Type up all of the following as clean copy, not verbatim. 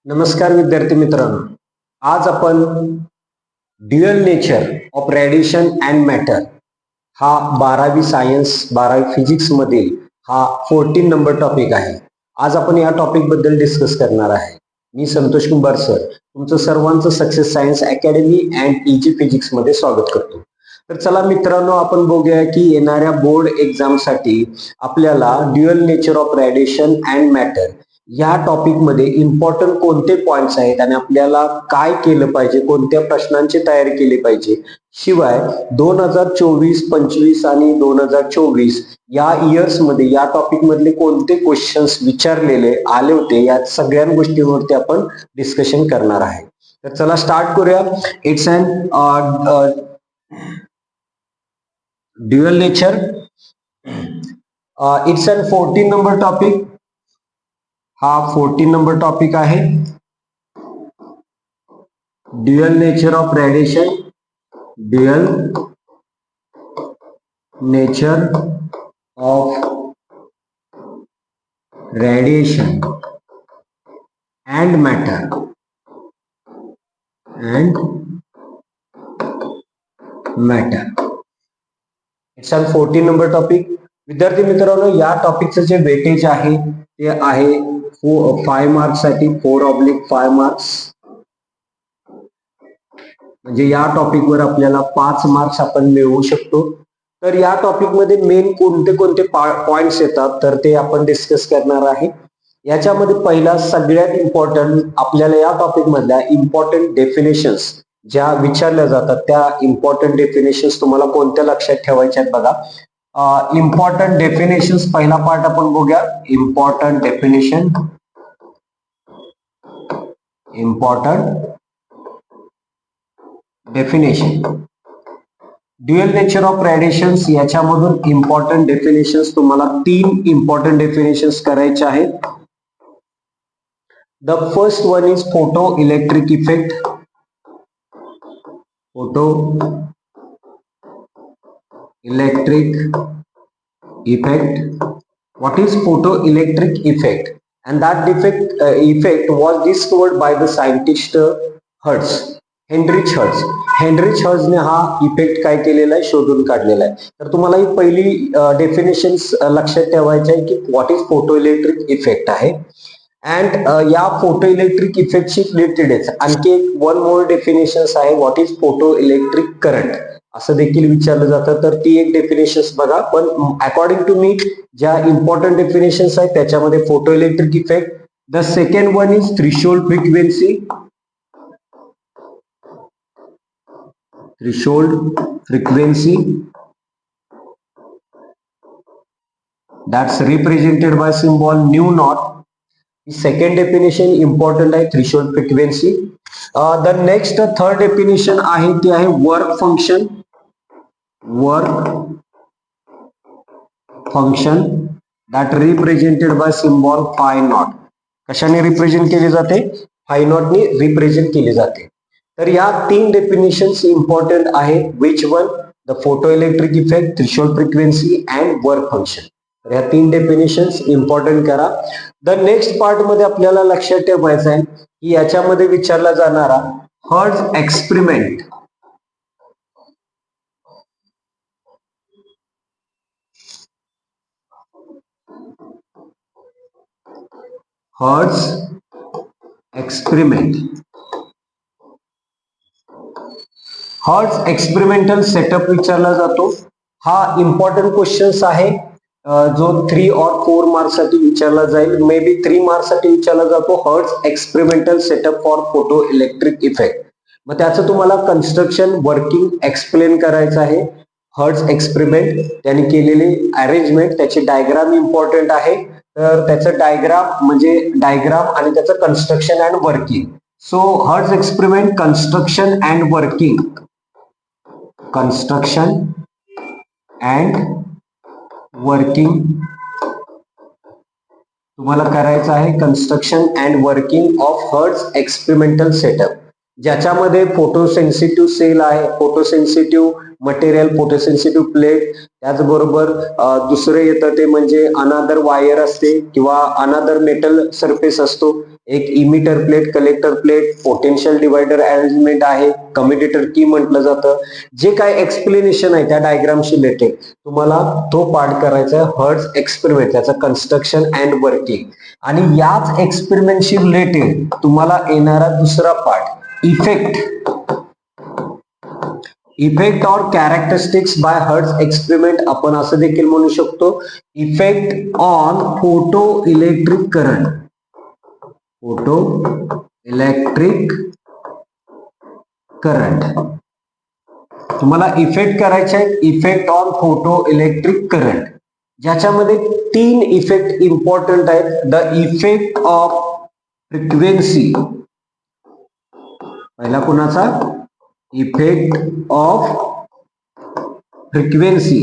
नमस्कार विद्यार्थी मित्रांनो, आज आपण dual nature of radiation and matter हा 12वी सायन्स 12वी फिजिक्स मधील हा 14 नंबर टॉपिक आहे. आज आपण या टॉपिक बद्दल डिस्कस करणार आहे. मी संतोष कुंभार सर तुमचं सर्वांचं success science academy and easy physics मध्ये स्वागत करतो. तर चला मित्रांनो, आपण बघूया की येणाऱ्या बोर्ड एक्झामसाठी आपल्याला dual nature of radiation and matter या टॉपिक मध्ये इम्पॉर्टंट कोणते पॉइंट्स आहेत आणि आपल्याला काय केलं पाहिजे, कोणत्या प्रश्नांची तयारी केली पाहिजे, शिवाय 2024, 25 आणि 2024 या इयर्स मध्ये या टॉपिक मधले कोणते क्वेश्चन्स विचारलेले आले होते, या सगळ्या गोष्टींवरती आपण डिस्कशन करणार आहे. तर चला स्टार्ट करूया. It's an dual nature, it's an 14 number topic. हा 14 नंबर टॉपिक आहे. Dual nature of radiation, dual nature of radiation and matter it's an 14 number topic. विद्यार्थी मित्रांनो, या टॉपिकचं जे वेटेज आहे ते आहे 5 मार्क्स साठी 4/5 मार्क्स. म्हणजे या टॉपिक वर आपल्याला 5 मार्क्स आपण मिळवू शकतो. तर या टॉपिक मध्ये मेन कोणते कोणते पॉइंट्स येतात तर ते आपण डिस्कस करणार आहे. याच्यामध्ये पहिला सगळ्यात इम्पॉर्टंट आपल्याला या टॉपिक मधल्या इम्पॉर्टंट डेफिनेशन्स ज्या विचारल्या जातात त्या इम्पॉर्टंट डेफिनेशन्स तुम्हाला कोणत्या लक्षात ठेवायच्या आहेत बघा. इम्पॉर्टंट डेफिनेशन्स पहिला पार्ट आपण बघूया. Important definition, dual nature of radiations याच्यामधून इम्पॉर्टंट डेफिनेशन्स तुम्हाला 3 इम्पॉर्टंट डेफिनेशन्स करायचे आहेत. The first one is photo electric effect. Photo electric effect. What is photoelectric effect? And that effect was discovered by the scientist Hertz, Heinrich Hertz. Heinrich हर्ट्झने हा effect काय केलेला आहे, शोधून काढलेला आहे. तर तुम्हाला ही पहिली डेफिनेशन लक्षात ठेवायची आहे की what is photo electric effect आहे. अँड या फोटो इलेक्ट्रिक इफेक्टशी रिलेटेड आणखी एक 1 मोर डेफिनेशन आहे, what is photo electric current असं देखील विचारलं जातं. तर ती एक डेफिनेशन्स बघा. पण अकॉर्डिंग टू मी ज्या इम्पॉर्टंट डेफिनेशन्स आहेत त्याच्यामध्ये photo electric effect. The second one is threshold frequency. Threshold frequency that's represented by symbol nu naught. Second definition important आहे, threshold frequency. The next third definition आहे ती आहे work function. That represented by symbol phi naught. कशाने represent केले जाते, five not ने represent केले जाते. तर या 3 डेफिनेशन्स इम्पॉर्टंट आहेत. Which one? The photo electric effect, threshold frequency and work function. तर ह्या 3 डेफिनेशन्स इम्पॉर्टंट करा. द नेक्स्ट पार्ट मध्ये आपल्याला लक्षात ठेवायचं आहे की याच्यामध्ये विचारला जाणारा hertz experiment. Hertz experimental setup विचारला जातो. हा इम्पॉर्टंट क्वेश्चन्स आहे जो 3 और 4 मार्क्स साठी विचारला जाईल. मे बी 3 मार्क्स साठी विचारला जातो hertz experimental setup for photo electric effect. मग त्याचं तुम्हाला कन्स्ट्रक्शन वर्किंग एक्सप्लेन करायचं आहे. हर्ट्झ एक्सपेरिमेंट त्यांनी केलेली अरेंजमेंट, त्याची डायग्राम इम्पॉर्टंट आहे. तर त्याचं डायग्राम म्हणजे डायग्राम आणि त्याचं construction and working. So hertz experiment, construction and working. तुम्हाला करायचं आहे construction and working of hertz experimental setup. ज्याच्यामध्ये फोटोसेन्सिटिव्ह सेल आहे, फोटोसेन्सिटिव्ह मटेरियल, फोटोसेन्सिटिव्ह प्लेट, त्याचबरोबर दुसरं येतं ते म्हणजे अनादर वायर असते किंवा अनादर मेटल सरफेस असतो, एक emitter plate, collector plate, potential divider arrangement आहे, कम्युटेटर की म्हटलं जातं. जे काय एक्सप्लेनेशन आहे त्या डायग्रामशी रिलेटेड तुम्हाला तो पार्ट करायचा आहे हर्ट्झ एक्सपेरिमेंट, त्याचं कन्स्ट्रक्शन अँड वर्किंग. आणि याच एक्सपेरिमेंटशी रिलेटेड तुम्हाला येणारा दुसरा पार्ट इफेक्ट और कॅरेक्टरिस्टिक्स बाय हर्ट्झ एक्सपेरिमेंट, आपण असं देखील म्हणू शकतो effect on photo electric current, photo electric current. तुम्हाला इफेक्ट करायचे आहे effect on photo electric current, ज्याच्यामध्ये 3 इफेक्ट इम्पॉर्टंट आहेत. द इफेक्ट ऑफ फ्रिक्वेन्सी, पहिला कुणाचा, effect of frequency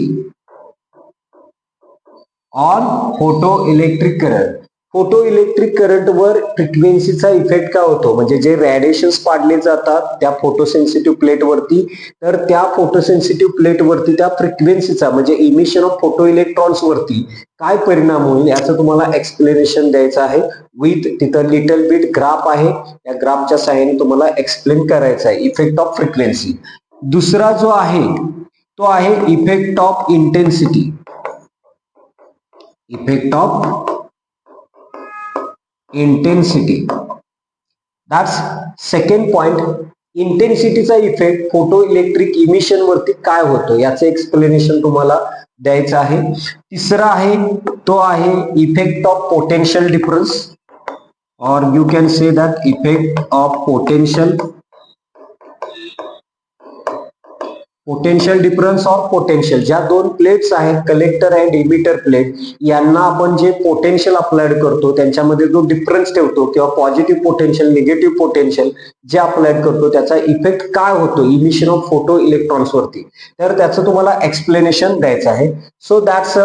on photo electric current. Photo electric current वर फ्रिक्वेन्सीचा इफेक्ट काय होतो, म्हणजे जे रेडिएशन्स पाडले जातात त्या फोटोसेन्सिटिव्ह प्लेट वरती, तर त्या फोटोसेन्सिटिव्ह प्लेट वरती त्या फ्रिक्वेन्सीचा म्हणजे इमिशन ऑफ फोटो इलेक्ट्रॉन्स वरती काय परिणाम होईल याचं तुम्हाला एक्सप्लेनेशन द्यायचं आहे. विथ तिथं लिटल बिट ग्राफ आहे, या ग्राफच्या सहाय्याने तुम्हाला एक्सप्लेन करायचं आहे इफेक्ट ऑफ फ्रिक्वेन्सी. दुसरा जो आहे तो आहे effect of intensity, effect of intensity. That's second point. इंटेन्सिटीचा इफेक्ट फोटो इलेक्ट्रिक इमिशन वरती काय होतो याचं एक्सप्लेनेशन तुम्हाला द्यायचं आहे. तिसरा आहे तो आहे इफेक्ट ऑफ पोटेन्शियल डिफरन्स, और you can say that effect of potential difference or potential. ज्या दोन प्लेट्स आहेत कलेक्टर अँड इमिटर प्लेट, यांना आपण जे पोटेन्शियल अप्लाइड करतो त्यांच्यामध्ये जो डिफरन्स ठेवतो किंवा पॉझिटिव्ह पोटेन्शियल निगेटिव्ह पोटेन्शियल जे अप्लाइड करतो त्याचा इफेक्ट काय होतो इमिशन ऑफ फोटो इलेक्ट्रॉन्स वरती, तर त्याचं तुम्हाला एक्सप्लेनेशन द्यायचं आहे. सो दॅट्स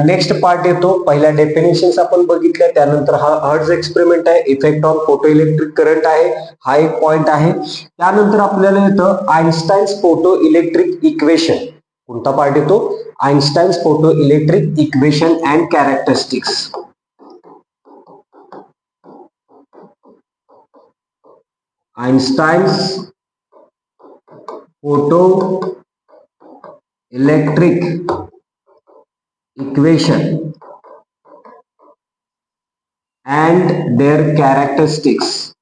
नेक्स्ट पार्ट येतो. पहिल्या डेफिनेशन्स आपण बघितल्या, त्यानंतर हा हर्ट्झ एक्सपेरिमेंट आहे, effect on photo electric current आहे, हा एक पॉइंट आहे. त्यानंतर आपल्याला येतं आइन्स्टाईन्स फोटो इलेक्ट्रिक इक्वेशन. कोणता पार्ट येतो, Einstein's photo electric equation and characteristics. Einstein's photo electric equation and their characteristics.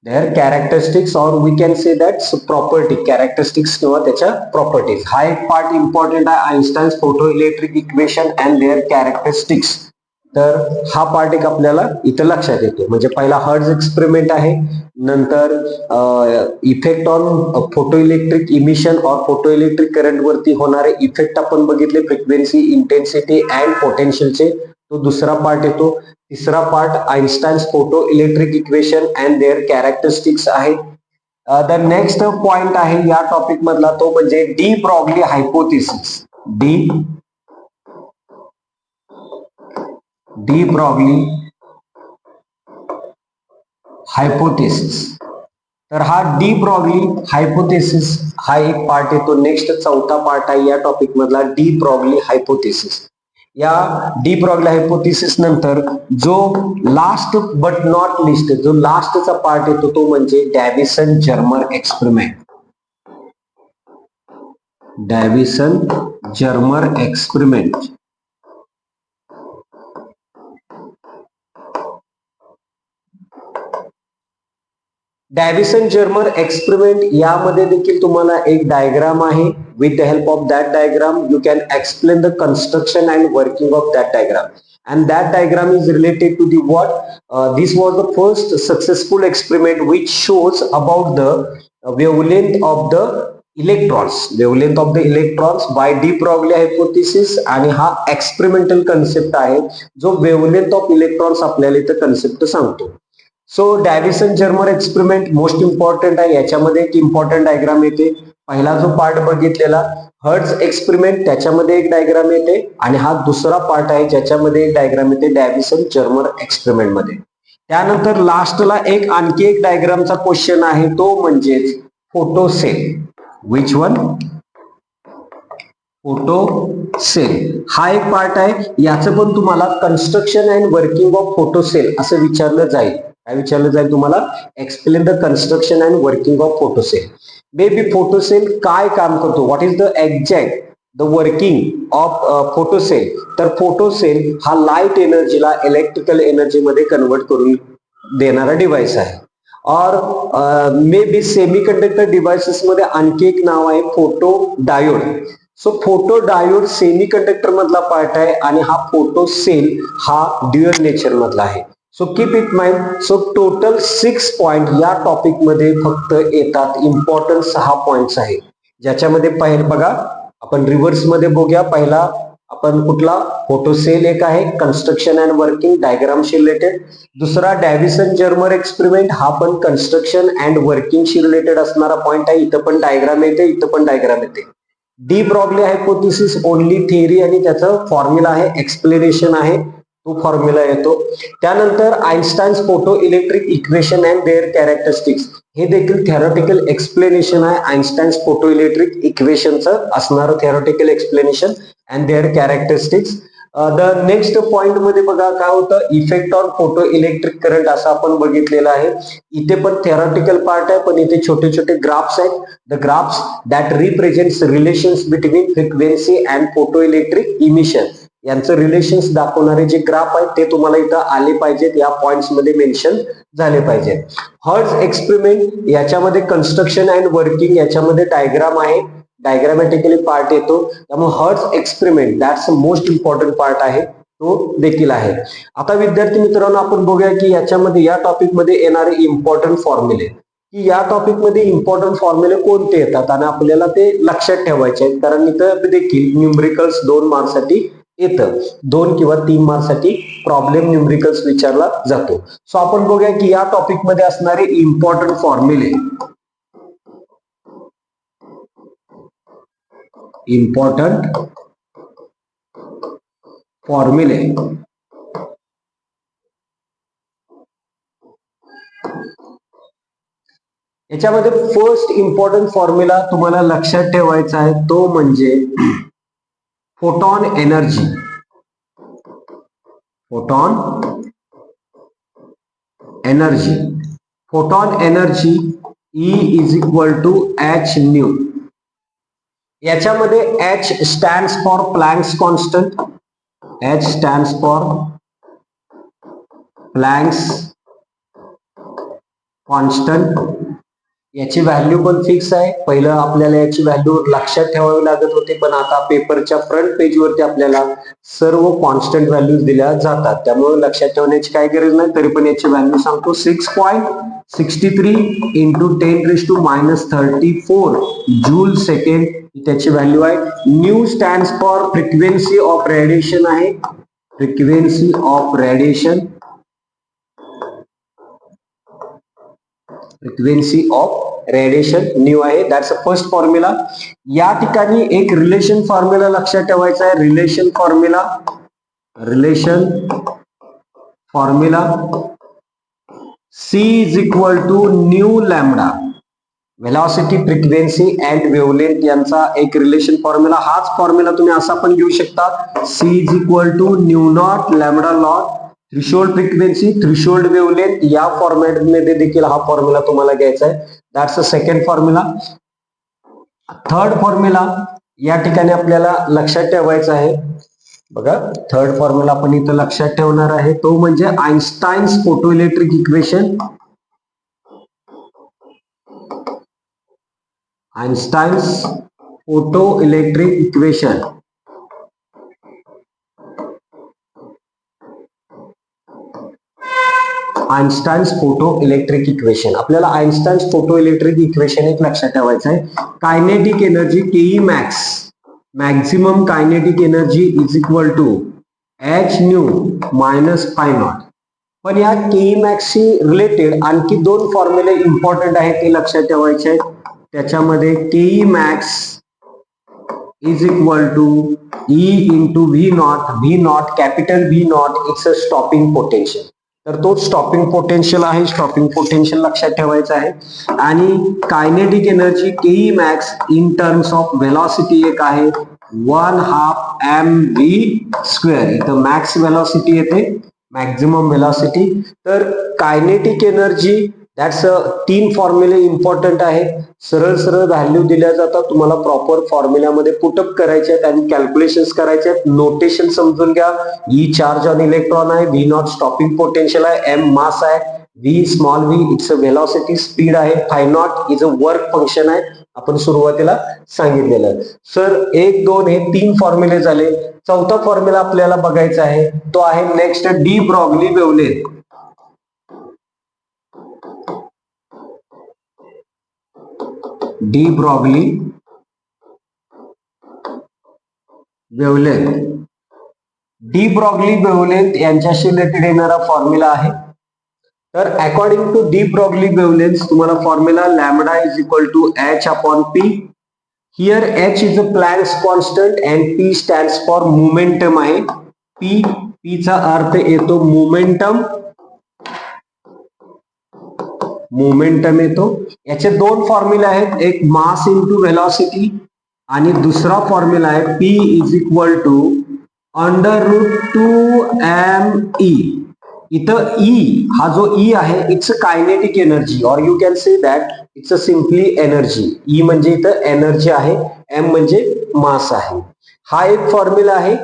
Their characteristics, or we can say that property, characteristics किंवा त्याच्या properties. हा एक पार्ट इम्पॉर्टंट आहे, Einstein's photo electric equation and their characteristics. तर हा part एक आपल्याला इथं लक्षात येतो. म्हणजे पहिला हर्ट्झ एक्सपेरिमेंट आहे, नंतर effect on photo electric emission और फोटो इलेक्ट्रिक करंट वरती होणारे इफेक्ट आपण बघितले, फ्रिक्वेन्सी, इंटेन्सिटी अँड पोटेन्शियलचे, तो दुसरा पार्ट येतो. तिसरा part Einstein's photo electric equation and their characteristics आहे. द नेक्स्ट पॉइंट आहे या टॉपिक मधला तो म्हणजे de Broglie hypothesis. De Broglie hypothesis. तर हा डी ब्रॉग्ली हायपोथेसिस हा एक पार्ट येतो. नेक्स्ट चौथा पार्ट आहे या टॉपिक मधला डी ब्रॉग्ली हायपोथेसिस. या डी ब्रॉग्ली हायपोथेसिस नंतर जो लास्ट बट नॉट लिस्ट, जो लास्टचा पार्ट येतो तो म्हणजे Davisson Germer experiment. Davisson Germer experiment. Davisson Germer experiment यामध्ये देखील तुम्हाला एक डायग्राम आहे. With the help of that diagram you can explain the construction and working of that diagram. And that diagram is related to the what? This was the first successful experiment which shows about the wavelength of the electrons, wavelength of the electrons by de Broglie hypothesis. आणि हा experimental concept आहे जो wavelength of electrons आपल्याला इथं concept सांगतो. So Davisson Germer experiment most important आहे. याच्यामध्ये एक इम्पॉर्टंट डायग्राम येते. पहिला जो पार्ट बघितलेला हर्ट्झ एक्सपेरिमेंट, त्याच्यामध्ये एक डायग्राम येते आणि हा दुसरा पार्ट आहे ज्याच्यामध्ये एक डायग्राम येते डॅव्हिसन जर्मर एक्सपेरिमेंट मध्ये. त्यानंतर लास्टला आणखी एक डायग्रामचा क्वेश्चन आहे, तो म्हणजेच photo cell. Which one? Photo cell हा एक पार्ट आहे. याचं पण तुम्हाला construction and working of photo cell असं विचारलं जाईल. काय विचारलं जाईल तुम्हाला? Explain the construction and working of photo cell. Baby photo cell काय काम करतो? What is the exact the working of photo cell? तर फोटो सेल हा लाईट एनर्जीला इलेक्ट्रिकल एनर्जी मध्ये कन्वर्ट करून देणारा डिव्हाइस आहे. और मे बी सेमीकंडक्टर डिव्हाइसेस मध्ये आणखी एक नाव आहे photo diode. So photo diode semiconductor मधला पार्ट आहे आणि हा फोटो सेल हा ड्युअल नेचर मधला आहे. So keep it mind. So total 6 point या टॉपिक मध्ये फक्त येतात. इम्पॉर्टंट 6 पॉइंट्स आहेत ज्याच्यामध्ये पहिलं बघा आपण रिव्हर्स मध्ये बघूया. पहिला आपण कुठला? फोटो सेल एक आहे, कन्स्ट्रक्शन अँड वर्किंग डायग्रामशी रिलेटेड. दुसरा डॅव्हिसन जर्मर एक्सपेरिमेंट, हा पण कन्स्ट्रक्शन अँड वर्किंगशी रिलेटेड असणारा पॉइंट आहे. इथं पण डायग्राम येते, इथं पण डायग्राम येते. D Broglie hypothesis only theory आणि त्याचं फॉर्म्युला आहे, एक्सप्लेनेशन आहे, तो फॉर्म्युला येतो. त्यानंतर Einstein's photo electric equation and their characteristics, हे देखील थेरॉटिकल एक्सप्लेनेशन आहे. आइन्स्टाईन्स फोटो इलेक्ट्रिक इक्वेशनचं असणारं theoretical explanation and their characteristics. The next point मध्ये बघा काय होतं, effect on photo electric current असं आपण बघितलेलं आहे. इथे पण थेरॉटिकल पार्ट आहे, पण इथे छोटे छोटे ग्राफ्स आहेत. The graphs that represents relations between frequency and photo electric emission, यांचं रिलेशन्स दाखवणारे जे ग्राफ आहेत ते तुम्हाला इथं आले पाहिजेत, या पॉइंट्स मध्ये मेन्शन झाले पाहिजेत. हर्ट्झ एक्सपेरिमेंट याच्यामध्ये कन्स्ट्रक्शन अँड वर्किंग याच्यामध्ये डायग्राम आहे, डायग्रामॅटिकली पार्ट येतो. त्यामुळे hertz experiment that's most important part आहे, तो देखील आहे. आता विद्यार्थी मित्रांनो आपण बघूया की याच्यामध्ये या टॉपिक मध्ये येणारे इम्पॉर्टंट फॉर्म्युले, की या टॉपिक मध्ये इम्पॉर्टंट फॉर्म्युले कोणते येतात आणि आपल्याला ते लक्षात ठेवायचे आहेत. कारण इथं देखील न्यूमरिकल्स 2 मार्क्ससाठी येतं, 2 किंवा 3 मार्क्ससाठी प्रॉब्लेम न्यूमरिकल्स विचारला जातो. सो आपण बघूया की या टॉपिक मध्ये असणारे इम्पॉर्टंट फॉर्म्युले. इम्पॉर्टंट फॉर्म्युले. याच्यामध्ये फर्स्ट इम्पॉर्टंट फॉर्म्युला तुम्हाला लक्षात ठेवायचा आहे, तो म्हणजे photon energy. Photon energy, photon energy E is equal to H nu. याच्यामध्ये H stands for Planck's constant, H stands for Planck's constant. याची व्हॅल्यू पण फिक्स आहे. पहिलं आपल्याला याची व्हॅल्यू लक्षात ठेवावी लागत होती, पण आता पेपरच्या फ्रंट पेजवरती आपल्याला सर्व कॉन्स्टंट व्हॅल्यूज दिल्या जातात, त्यामुळे लक्षात ठेवण्याची काही गरज नाही. तरी पण याची व्हॅल्यू सांगतो, 6.63 इंटू 10⁻⁻34 जूल सेकंड त्याची व्हॅल्यू आहे. Nu stands for frequency of radiation आहे, frequency of radiation, frequency of radiation nu आहे. That's a first formula. या ठिकाणी एक रिलेशन फॉर्म्युला लक्षात ठेवायचा आहे, relation formula. Relation formula C is equal to nu lambda. Velocity, frequency and wavelength यांचा एक रिलेशन फॉर्म्युला. हाच फॉर्म्युला तुम्ही असा पण घेऊ शकता, C is equal to nu naught lambda naught threshold frequency threshold wavelength. या फॉर्मॅट मध्ये देखील हा फॉर्म्युला तुम्हाला घ्यायचा आहे. That's a second formula. Third formula या ठिकाणी आपल्याला लक्षात ठेवायचा आहे, बघा थर्ड फॉर्म्युला आपण इथं लक्षात ठेवणार आहे, तो म्हणजे Einstein's photo electric equation. Einstein's photo electric equation. Einstein's photo electric equation. आपल्याला आइन्स्टाईन्स फोटो इलेक्ट्रिक इक्वेशन एक लक्षात ठेवायचं आहे. Kinetic energy Ke max, maximum kinetic energy is equal to H nu minus phi naught. पण या Ke मॅक्सशी related आणखी 2 फॉर्म्युले important आहेत, ते लक्षात ठेवायचे आहेत. त्याच्यामध्ये KE max is equal to E into V naught capital V naught it's a stopping potential. तर तो स्टॉपिंग पोटेन्शियल आहे. स्टॉपिंग पोटेन्शियल लक्षात ठेवायचं आहे. आणि kinetic energy KE max in terms of velocity एक आहे 1/2 mv². इथं मॅक्स व्हेलॉसिटी येते, मॅक्झिमम व्हेलॉसिटी. तर कायनेटिक एनर्जी दॅट्स 3 फॉर्म्युले इम्पॉर्टंट आहे. सरळ सरळ व्हॅल्यू दिल्या जातात, तुम्हाला प्रॉपर फॉर्म्युल्यामध्ये पुटअप करायचे आहेत आणि कॅल्क्युलेशन्स करायचे आहेत. नोटेशन समजून घ्या. ई चार्ज ऑन इलेक्ट्रॉन आहे, व्ही नॉट स्टॉपिंग पोटेन्शियल आहे, एम मास आहे, v small v it's a velocity speed आहे, phi naught is a work function आहे. आपण सुरुवातीला सांगितलेलं. सर 1, 2 हे 3 फॉर्म्युले झाले. चौथा फॉर्म्युला आपल्याला बघायचा आहे, तो आहे next de Broglie wavelength. De Broglie wavelength. De Broglie wavelength यांच्याशी रिलेटेड येणारा फॉर्म्युला आहे. तर according to de Broglie wavelength तुम्हाला formula lambda is equal to h upon p. Here h is a Planck's constant and p stands for momentum आहे. P चा अर्थ येतो momentum येतो. याचे 2 फॉर्म्युले आहेत, एक मास इंटू व्हेलॉसिटी आणि दुसरा फॉर्म्युला आहे P is equal to √2mE. इथं ई हा जो ई आहे इट्स अ कायनेटिक एनर्जी और you can say that it's a simply energy. E म्हणजे इथं एनर्जी आहे, एम म्हणजे मास आहे. हा एक फॉर्म्युला आहे.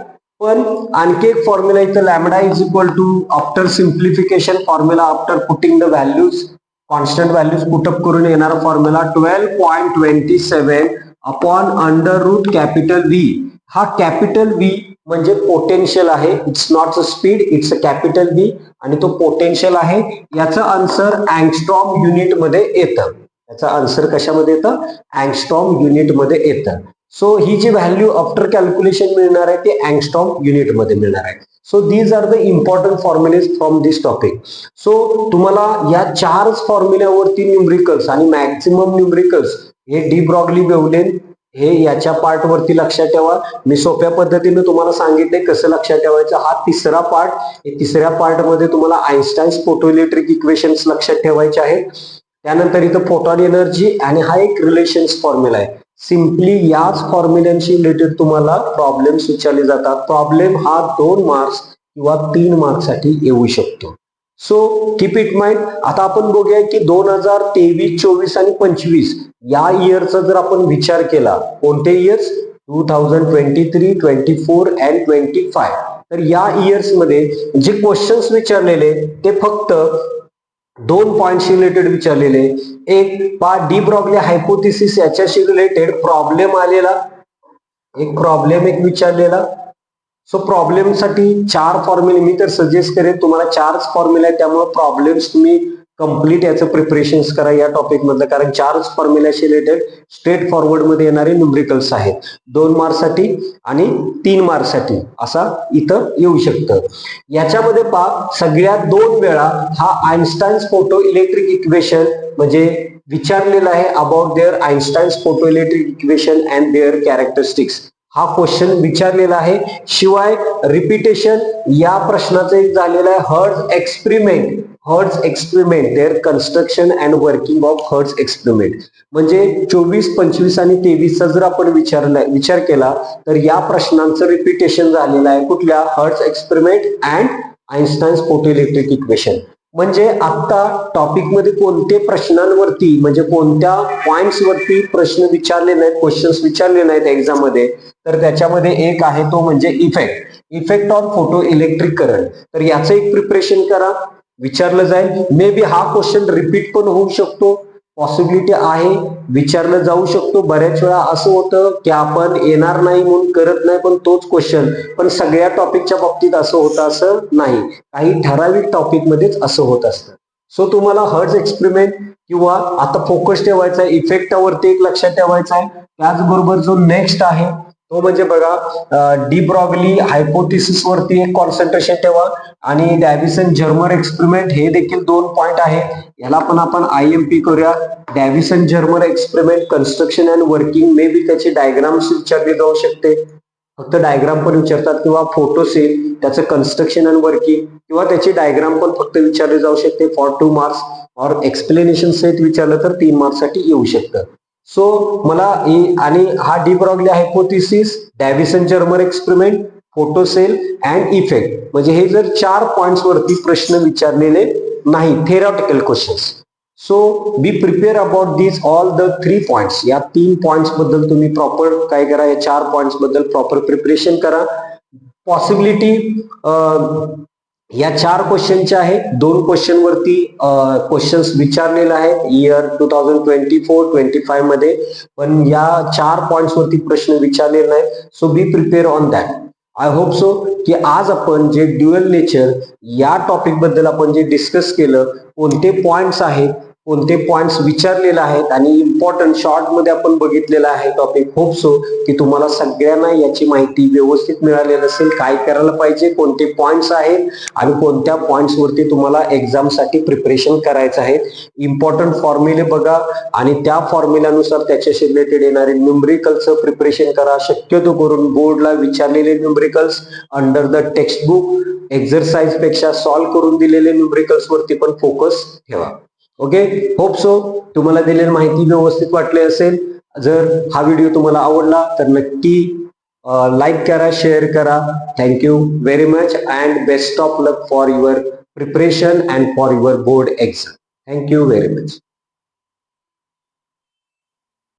पण आणखी एक फॉर्म्युला इथं lambda is equal to after simplification formula after putting the values constant values put up करून येणारा फॉर्म्युला 12.27 अपॉन √कॅपिटल व्ही. हा कॅपिटल व्ही म्हणजे पोटेन्शियल आहे, it's not a speed, it's a capital V आणि तो पोटेन्शियल आहे. याचं आन्सर अँगस्ट्रॉम युनिट मध्ये येतं. याचा आन्सर कशामध्ये येतं? अँगस्ट्रॉम युनिट मध्ये येतं. सो ही जी व्हॅल्यू आफ्टर कॅल्क्युलेशन मिळणार आहे ते अँगस्ट्रॉम युनिट मध्ये मिळणार आहे. So these are the important formulae from this topic. So तुम्हाला या 4 फॉर्म्युल्यावरती न्यूमरिकल्स आणि मॅक्झिमम न्यूमरिकल्स हे डी ब्रॉग्ली वेव्हलेंथ हे याच्या पार्ट वरती लक्षात ठेवा. मी सोप्या पद्धतीने तुम्हाला सांगितले कसं लक्षात ठेवायचं. हा तिसरा पार्ट. तिसऱ्या पार्ट मध्ये तुम्हाला आइन्स्टाईन्स फोटोइलेक्ट्रिक इक्वेशन्स लक्षात ठेवायचे आहेत. त्यानंतर इथं फोटॉन एनर्जी आणि हा एक रिलेशन्स फॉर्म्युला आहे. सिम्पली याच फॉर्म्युल्यांशी रिलेटेड तुम्हाला प्रॉब्लेम्स विचारले जातात. प्रॉब्लेम हा 2 मार्क्स किंवा 3 मार्क्स साठी येऊ शकतो. So keep it mind. आता आपण बघूया की 2023, 24 आणि 25 या इयरचा जर आपण विचार केला, कोणते इयर्स? 2023, 24 अँड 25. तर या इयर्स मध्ये जे क्वेश्चन्स विचारलेले ते फक्त 2 पॉइंट्सशी रिलेटेड विचारलेले. एक डी ब्रॉग्ली हायपोथेसिस याच्याशी रिलेटेड प्रॉब्लेम आलेला, एक प्रॉब्लेम विचारलेला. सो प्रॉब्लेम साठी 4 फॉर्म्युले मी तर सजेस्ट करेन तुम्हाला. 4 फॉर्म्युले आहेत, त्यामुळे प्रॉब्लेम्स तुम्ही कम्प्लीट याचं प्रिपरेशन करा या टॉपिक मधलं, कारण 4 फॉर्म्युल्याशी रिलेटेड स्ट्रेट फॉरवर्ड मध्ये येणारे न्यूमरिकल्स आहेत. 2 मार्क्स साठी आणि 3 मार्क्स साठी असा इथं येऊ शकतं. याच्यामध्ये सगळ्यात 2 वेळा हा आइन्स्टाईन्स फोटो इलेक्ट्रिक इक्वेशन म्हणजे विचारलेला आहे about their Einstein's photo electric equation and their characteristics. हा क्वेश्चन विचारलेला आहे. शिवाय रिपिटेशन या प्रश्नाचं एक झालेलं आहे Hertz experiment their construction and working of Hertz experiment. म्हणजे 24, 25 आणि 23 चा जर आपण विचार केला तर या प्रश्नांचं रिपिटेशन झालेलं आहे. कुठल्या? Hertz experiment and Einstein's photo electric equation. म्हणजे आता टॉपिक मध्ये कोणते प्रश्नांवरती म्हणजे कोणत्या पॉइंट्स वरती प्रश्न विचारले नाहीत, क्वेश्चन्स विचारले नाहीत एक्झाम मध्ये, तर त्याच्यामध्ये एक आहे तो म्हणजे effect on photo electric current. तर याचं एक प्रिपरेशन करा, विचारलं जाईल. मे बी हा क्वेश्चन रिपीट पण होऊ शकतो, पॉसिबिलिटी आहे, विचारलं जाऊ शकतो. बऱ्याच वेळा असं होतं की आपण येणार नाही म्हणून करत नाही, पण तोच क्वेश्चन. पण सगळ्या टॉपिकच्या बाबतीत असं होतं असं नाही, काही ठराविक टॉपिक मध्येच असं होत असतं. सो तुम्हाला हर्ट्झ एक्सपेरिमेंट किंवा आता फोकस ठेवायचा आहे इफेक्टवरती एक लक्षात ठेवायचा आहे. त्याचबरोबर जो नेक्स्ट आहे तो म्हणजे बघा डी ब्रॉगली हायपोथिसिस वरती एक कॉन्सन्ट्रेशन ठेवा आणि डॅव्हिसन जर्मर एक्सपेरिमेंट हे देखील 2 पॉइंट आहेत. याला पण आपण IMP करूया. Davisson Germer experiment construction and working may be त्याची डायग्राम्स विचारली जाऊ शकते, फक्त डायग्राम पण विचारतात, किंवा फोटो सेल त्याचं कन्स्ट्रक्शन अँड वर्किंग किंवा त्याची डायग्राम पण फक्त विचारली जाऊ शकते फॉर 2 मार्क्स, और एक्सप्लेनेशन सेट विचारलं तर 3 मार्क्स साठी येऊ शकतं. सो मला आणि हा de Broglie hypothesis, Davisson Germer experiment, photo cell and effect म्हणजे हे जर 4 पॉइंट्स वरती प्रश्न विचारलेले नाही, theoretical questions. So be prepare about these all the 3 points. या 3 पॉइंट्स बद्दल तुम्ही प्रॉपर काय करा, या 4 पॉइंट्स बद्दल प्रॉपर प्रिपरेशन करा. पॉसिबिलिटी या 4 क्वेश्चनच्या आहेत. 2 क्वेश्चन वरती क्वेश्चन्स विचारलेले आहेत इयर 2024-25 मध्ये, पण या 4 पॉइंट्स वरती प्रश्न विचारलेले नाही. So be prepare on that. I hope so की आज आपण जे ड्युअल नेचर या टॉपिक बद्दल आपण जे डिस्कस केलं, कोणते पॉइंट्स आहेत, कोणते पॉइंट्स विचारलेले आहेत आणि इम्पॉर्टंट शॉर्ट मध्ये आपण बघितलेलं आहे टॉपिक. होप सो की तुम्हाला सगळ्यांना याची माहिती व्यवस्थित मिळालेली असेल, काय करायला पाहिजे, कोणते पॉइंट्स आहेत आणि कोणत्या पॉइंट्स वरती तुम्हाला एक्झाम साठी प्रिपरेशन करायचं आहे. इम्पॉर्टंट फॉर्म्युले बघा आणि त्या फॉर्म्युल्यानुसार त्याच्याशी रिलेटेड येणारे न्यूमरिकलचं प्रिपरेशन करा. शक्यतो करून बोर्डला विचारलेले numericals under the text book exercise पेक्षा सॉल्व्ह करून दिलेले न्यूमरिकल्स वरती पण फोकस ठेवा. ओके, होप सो तुम्हाला दिलेली माहिती व्यवस्थित वाटली असेल. जर हा व्हिडिओ तुम्हाला आवडला तर नक्की लाईक करा, शेअर करा. Thank you very much and best of luck for your preparation and for your board exam. Thank you very much.